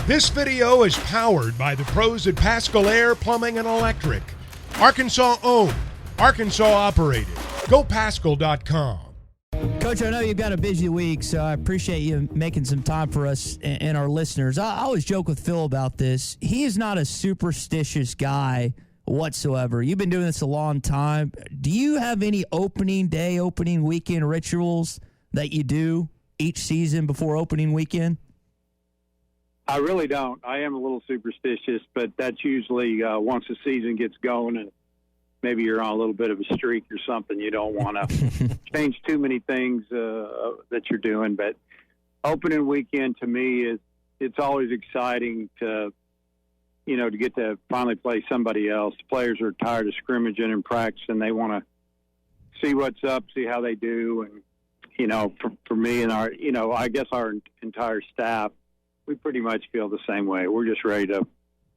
This video is powered by the pros at Pascal Air Plumbing and Electric. Arkansas owned, Arkansas operated. GoPascal.com. Coach, I know you've got a busy week, so I appreciate you making some time for us and our listeners. I always joke with Phil about this. He is not a superstitious guy whatsoever. You've been doing this a long time. Do you have any opening day, opening weekend rituals that you do each season before opening weekend? I really don't. I am a little superstitious, but that's usually once the season gets going and maybe you're on a little bit of a streak or something. You don't want to change too many things that you're doing. But opening weekend to me it's always exciting to get to finally play somebody else. The players are tired of scrimmaging and practicing. They want to see what's up, see how they do. And, for me and our, I guess our entire staff, we pretty much feel the same way. We're just ready to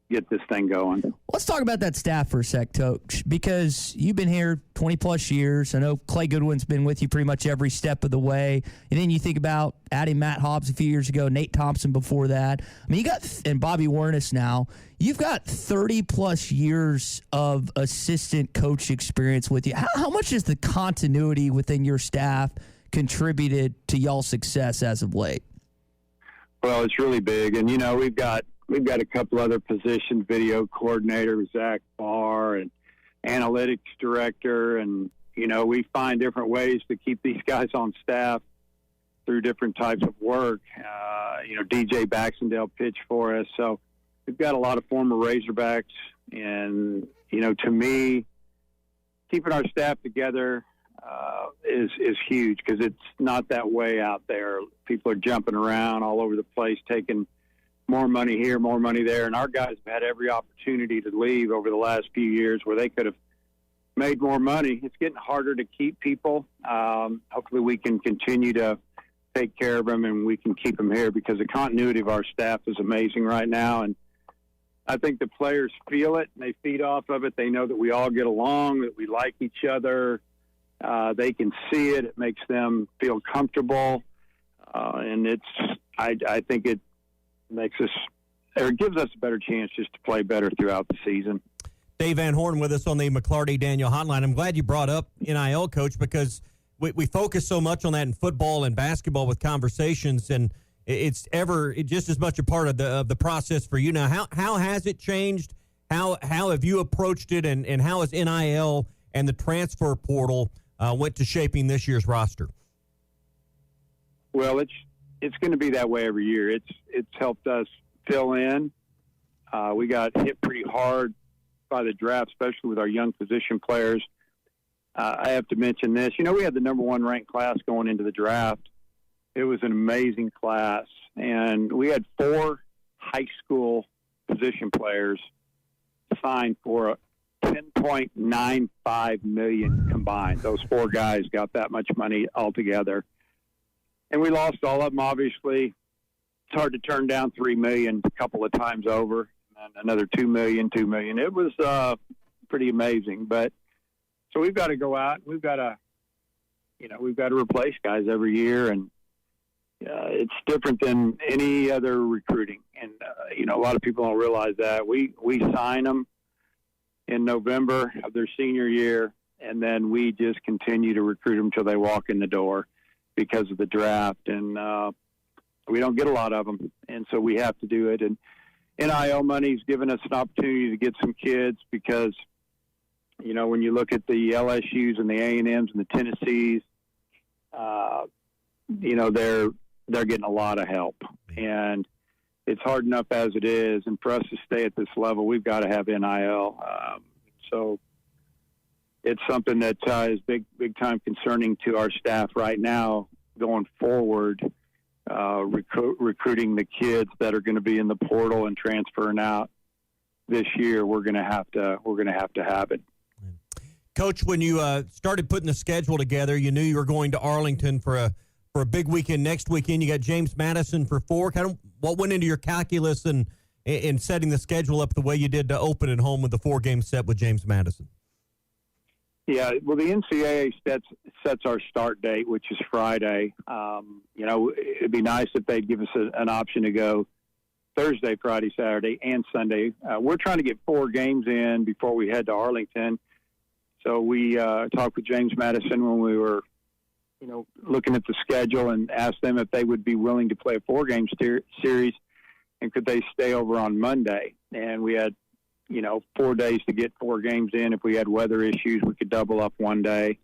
get this thing going. Let's talk about that staff for a sec, Coach, because you've been here 20-plus years. I know Clay Goodwin's been with you pretty much every step of the way. And then you think about adding Matt Hobbs a few years ago, Nate Thompson before that. I mean, you got and Bobby Warnes now. You've got 30-plus years of assistant coach experience with you. How much has the continuity within your staff contributed to y'all's success as of late? Well, it's really big. And, we've got a couple other positions, video coordinator, Zach Barr, and analytics director. And, we find different ways to keep these guys on staff through different types of work. DJ Baxendale pitched for us. So we've got a lot of former Razorbacks. And, to me, keeping our staff together is huge because it's not that way out there. People are jumping around all over the place, taking more money here, more money there. And our guys have had every opportunity to leave over the last few years where they could have made more money. It's getting harder to keep people. Hopefully we can continue to take care of them and we can keep them here because the continuity of our staff is amazing right now. And I think the players feel it and they feed off of it. They know that we all get along, that we like each other. They can see it. It makes them feel comfortable. And I think it makes us, or it gives us a better chance just to play better throughout the season. Dave Van Horn with us on the McClarty-Daniel hotline. I'm glad you brought up NIL, Coach, because we focus so much on that in football and basketball with conversations, and it's just as much a part of the process for you now. How has it changed? How have you approached it, and how has NIL and the transfer portal went to shaping this year's roster? Well, it's going to be that way every year. It's helped us fill in. We got hit pretty hard by the draft, especially with our young position players. I have to mention this. We had the number one ranked class going into the draft. It was an amazing class, and we had 4 high school position players signed for $10.95 million combined. Those 4 guys got that much money altogether. And we lost all of them, obviously. It's hard to turn down $3 million a couple of times over, and another $2 million. It was pretty amazing. But so we've got to go out. We've got to replace guys every year, and it's different than any other recruiting. And a lot of people don't realize that we sign them in November of their senior year, and then we just continue to recruit them until they walk in the door because of the draft. And we don't get a lot of them, and so we have to do it. And NIL money's given us an opportunity to get some kids because, when you look at the LSUs and the A&Ms and the Tennessees, they're getting a lot of help. And it's hard enough as it is, and for us to stay at this level, we've got to have NIL. So it's something that is big time concerning to our staff right now going forward, recruiting the kids that are going to be in the portal and transferring out this year. We're going to have to have it. Coach, when you started putting the schedule together, you knew you were going to Arlington for a big weekend next weekend. You got James Madison for 4. Kind of what went into your calculus in setting the schedule up the way you did to open at home with the 4-game set with James Madison? Yeah, well, the NCAA sets our start date, which is Friday. It'd be nice if they'd give us an option to go Thursday, Friday, Saturday, and Sunday. We're trying to get 4 games in before we head to Arlington. So we talked with James Madison when we were, looking at the schedule, and asked them if they would be willing to play a 4-game series, and could they stay over on Monday. And we had, 4 days to get 4 games in. If we had weather issues, we could double up one day,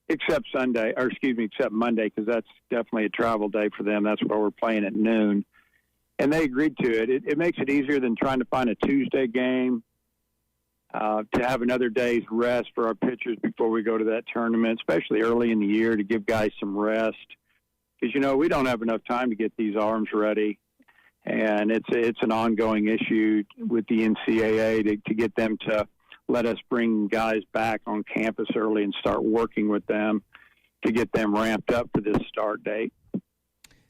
except Monday, because that's definitely a travel day for them. That's where we're playing at noon. And they agreed to it. It makes it easier than trying to find a Tuesday game, to have another day's rest for our pitchers before we go to that tournament, especially early in the year, to give guys some rest. Because, we don't have enough time to get these arms ready. And it's an ongoing issue with the NCAA to get them to let us bring guys back on campus early and start working with them to get them ramped up for this start date.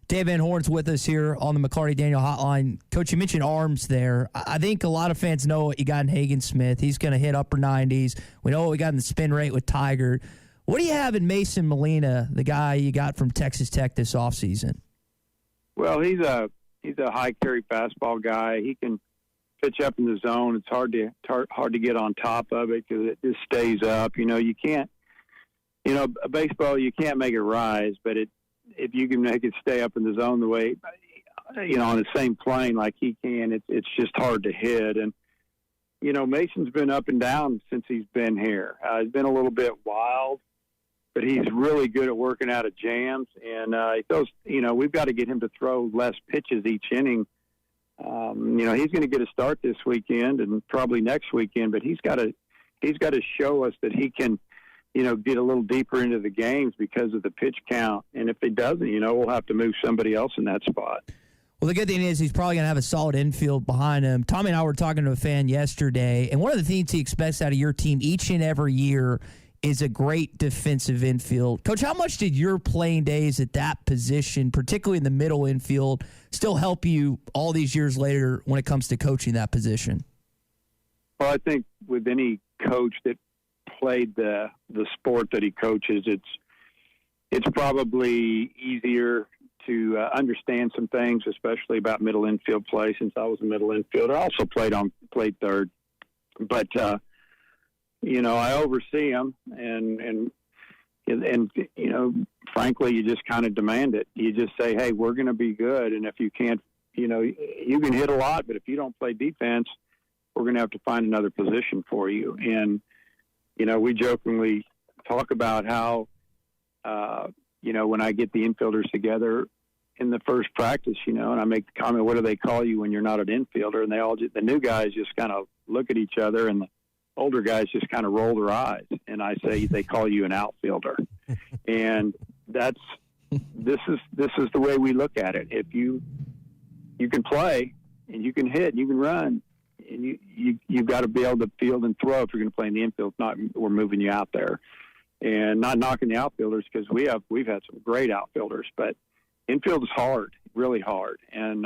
Dave Van Horn's with us here on the McLarty Daniel Hotline. Coach, you mentioned arms there. I think a lot of fans know what you got in Hagen Smith. He's going to hit upper 90s. We know what we got in the spin rate with Tiger. What do you have in Mason Molina, the guy you got from Texas Tech this offseason? Well, he's a high carry fastball guy. He can pitch up in the zone. It's hard to get on top of it because it just stays up. You can't. A baseball, you can't make it rise, but if you can make it stay up in the zone the way, on the same plane like he can, it's just hard to hit. And, Mason's been up and down since he's been here. He's been a little bit wild, but he's really good at working out of jams. And we've got to get him to throw less pitches each inning. He's going to get a start this weekend and probably next weekend, but he's got to show us that he can, get a little deeper into the games because of the pitch count. And if he doesn't, we'll have to move somebody else in that spot. Well, the good thing is he's probably going to have a solid infield behind him. Tommy and I were talking to a fan yesterday, and one of the things he expects out of your team each and every year is a great defensive infield. Coach, how much did your playing days at that position, particularly in the middle infield, still help you all these years later when it comes to coaching that position? Well, I think with any coach that played the sport that he coaches, it's probably easier to understand some things, especially about middle infield play, since I was a middle infielder. I also played third, but I oversee them, and frankly, you just kind of demand it. You just say, hey, we're going to be good, and if you can't, you can hit a lot, but if you don't play defense, we're going to have to find another position for you. And we jokingly talk about how, when I get the infielders together in the first practice, and I make the comment, what do they call you when you're not an infielder? And the new guys just kind of look at each other, and the older guys just kind of roll their eyes. And I say, they call you an outfielder. And this is the way we look at it. If you can play and you can hit and you can run, and you've got to be able to field and throw if you're going to play in the infield. Not we're moving you out there, and not knocking the outfielders, because we've had some great outfielders, but infield is hard, really hard. And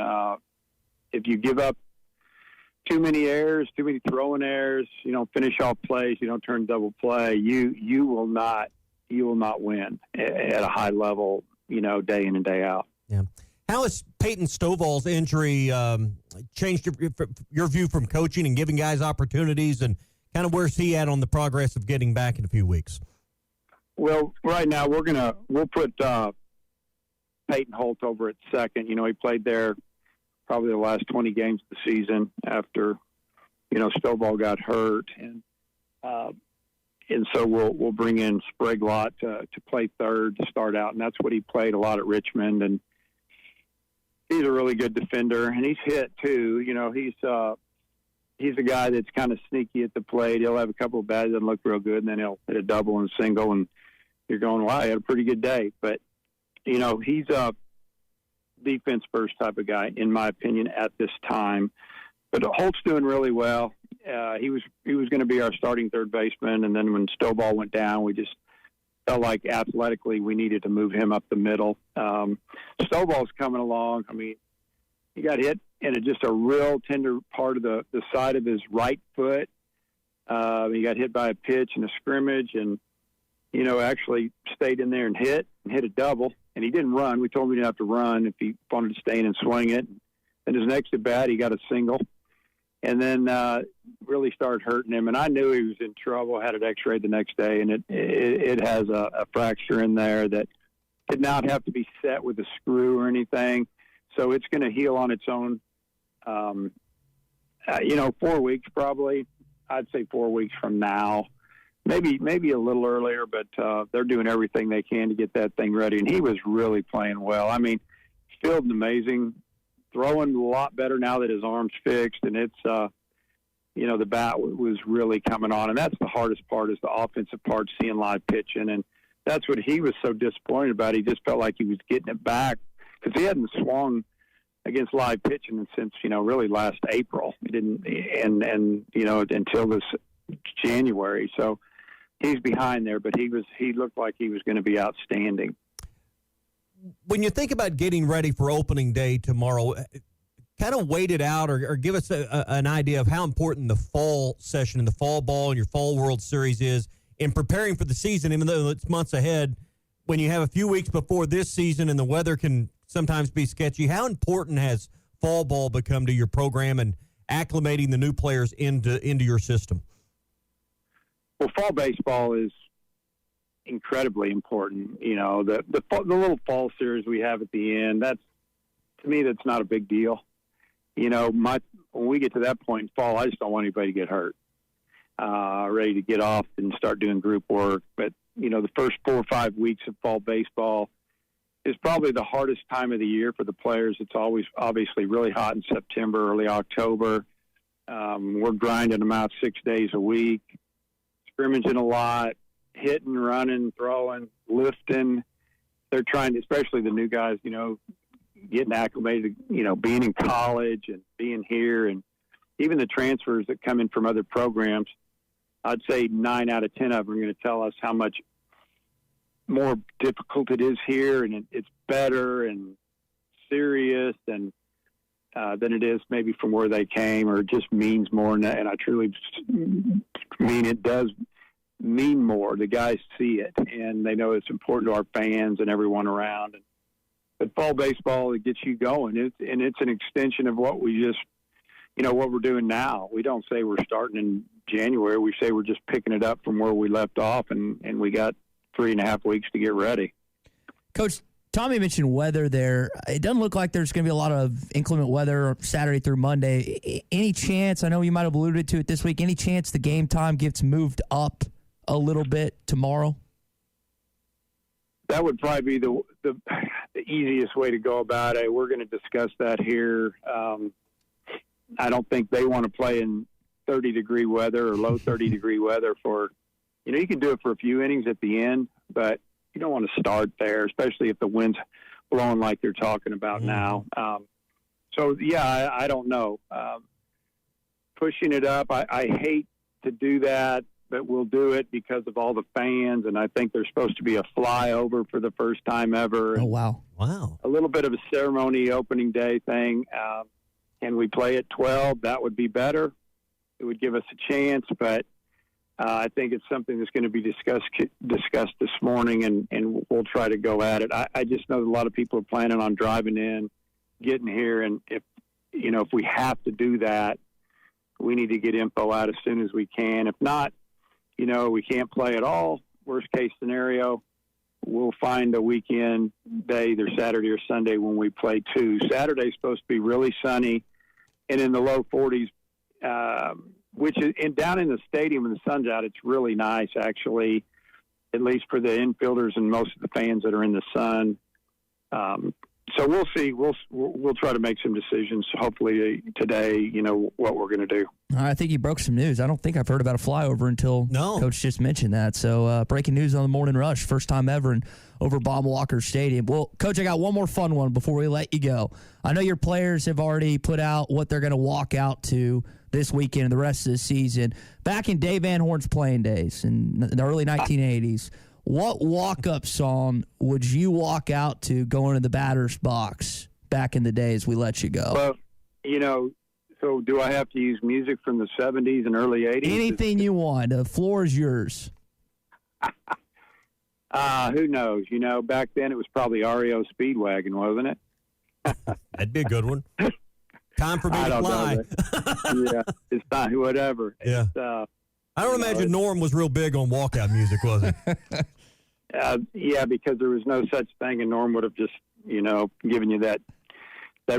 if you give up too many errors, too many throwing errors, you don't finish off plays, you don't turn double play, you will not win at a high level, day in and day out. Yeah. How has Payton Stovall's injury changed your view from coaching and giving guys opportunities, and kind of where's he at on the progress of getting back in a few weeks? Well, right now we'll put Peyton Holt over at second. He played there probably the last 20 games of the season after, Stovall got hurt, and so we'll bring in Spraglott to play third to start out, and that's what he played a lot at Richmond. And he's a really good defender, and he's hit too. He's a guy that's kind of sneaky at the plate. He'll have a couple of bats that look real good, and then he'll hit a double and single, and you're going, wow, he had a pretty good day. But, he's a defense first type of guy, in my opinion, at this time. But Holt's doing really well. He was going to be our starting third baseman, and then when Stovall went down, we just felt like athletically we needed to move him up the middle. Stovall's coming along. I mean, he got hit in just a real tender part of the side of his right foot. He got hit by a pitch in a scrimmage, and actually stayed in there and hit a double. And he didn't run. We told him he didn't have to run if he wanted to stay in and swing it. And his next at bat, he got a single, and then really started hurting him. And I knew he was in trouble. I had it X-rayed the next day, and it has a fracture in there that did not have to be set with a screw or anything. So it's going to heal on its own. 4 weeks probably. I'd say 4 weeks from now. Maybe a little earlier, but they're doing everything they can to get that thing ready. And he was really playing well. I mean, fielding amazing, throwing a lot better now that his arm's fixed, and it's the bat was really coming on. And that's the hardest part, is the offensive part, seeing live pitching. And that's what he was so disappointed about. He just felt like he was getting it back because he hadn't swung against live pitching since really last April. He didn't, and until this January. So he's behind there, but he looked like he was going to be outstanding. When you think about getting ready for opening day tomorrow, kind of wait it out or give us an idea of how important the fall session and the fall ball and your fall World Series is in preparing for the season, even though it's months ahead. When you have a few weeks before this season and the weather can sometimes be sketchy, how important has fall ball become to your program and acclimating the new players into your system? Well, fall baseball is incredibly important. The little fall series we have at the end, to me, that's not a big deal. When we get to that point in fall, I just don't want anybody to get hurt. Ready to get off and start doing group work. But, the first 4 or 5 weeks of fall baseball is probably the hardest time of the year for the players. It's always obviously really hot in September, early October. We're grinding them out 6 days a week, scrimmaging a lot, hitting, running, throwing, lifting. They're trying to, especially the new guys, getting acclimated, being in college and being here, and even the transfers that come in from other programs. I'd say 9 out of 10 of them are going to tell us how much more difficult it is here, and it's better and serious than it is maybe from where they came, or it just means more. And I truly mean it does mean more. The guys see it, and they know it's important to our fans and everyone around. But fall baseball, it gets you going. It's an extension of what we just, what we're doing now. We don't say we're starting in January. We say we're just picking it up from where we left off, and we got 3.5 weeks to get ready. Coach, Tommy mentioned weather there. It doesn't look like there's going to be a lot of inclement weather Saturday through Monday. Any chance, I know you might have alluded to it this week, any chance the game time gets moved up a little bit tomorrow? That would probably be the easiest way to go about it. We're going to discuss that here. I don't think they want to play in 30-degree weather or low 30-degree weather for, you can do it for a few innings at the end, but you don't want to start there, especially if the wind's blowing like they're talking about now. I don't know. Pushing it up, I hate to do that, but we'll do it because of all the fans, and I think there's supposed to be a flyover for the first time ever. Oh, wow. A little bit of a ceremony opening day thing. Can we play at 12? That would be better. It would give us a chance, but I think it's something that's going to be discussed this morning, and we'll try to go at it. I just know that a lot of people are planning on driving in, getting here, and if we have to do that, we need to get info out as soon as we can. If not, we can't play at all. Worst case scenario, we'll find a weekend day, either Saturday or Sunday, when we play two. Saturday's supposed to be really sunny and in the low 40s, which is down in the stadium when the sun's out. It's really nice, actually, at least for the infielders and most of the fans that are in the sun. So we'll see. We'll try to make some decisions, hopefully today, what we're going to do. I think you broke some news. I don't think I've heard about a flyover until Coach just mentioned that. So breaking news on the Morning Rush, first time ever over Bob Walker Stadium. Well, Coach, I got one more fun one before we let you go. I know your players have already put out what they're going to walk out to this weekend and the rest of the season. Back in Dave Van Horn's playing days in the early 1980s, what walk-up song would you walk out to going to the batter's box back in the days we let you go? Well, so do I have to use music from the 70s and early 80s? Anything you want. The floor is yours. Who knows? Back then it was probably REO Speedwagon, wasn't it? That'd be a good one. Time for me I to don't fly. know. Yeah, it's not whatever. Yeah. I don't imagine Norm was real big on walkout music, was he? Yeah, because there was no such thing, and Norm would have just, given you that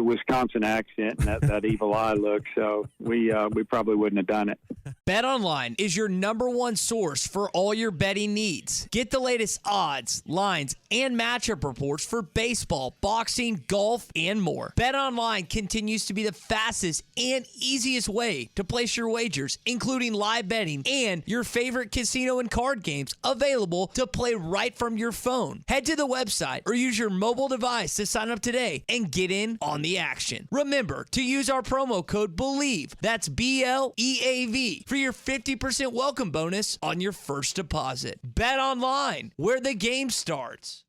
Wisconsin accent and that evil eye look. So we probably wouldn't have done it. BetOnline is your number one source for all your betting needs. Get the latest odds, lines, and matchup reports for baseball, boxing, golf, and more. BetOnline continues to be the fastest and easiest way to place your wagers, including live betting and your favorite casino and card games available to play right from your phone. Head to the website or use your mobile device to sign up today and get in on the action. Remember to use our promo code BELIEVE, that's BLEAV, for your 50% welcome bonus on your first deposit. Bet online, where the game starts.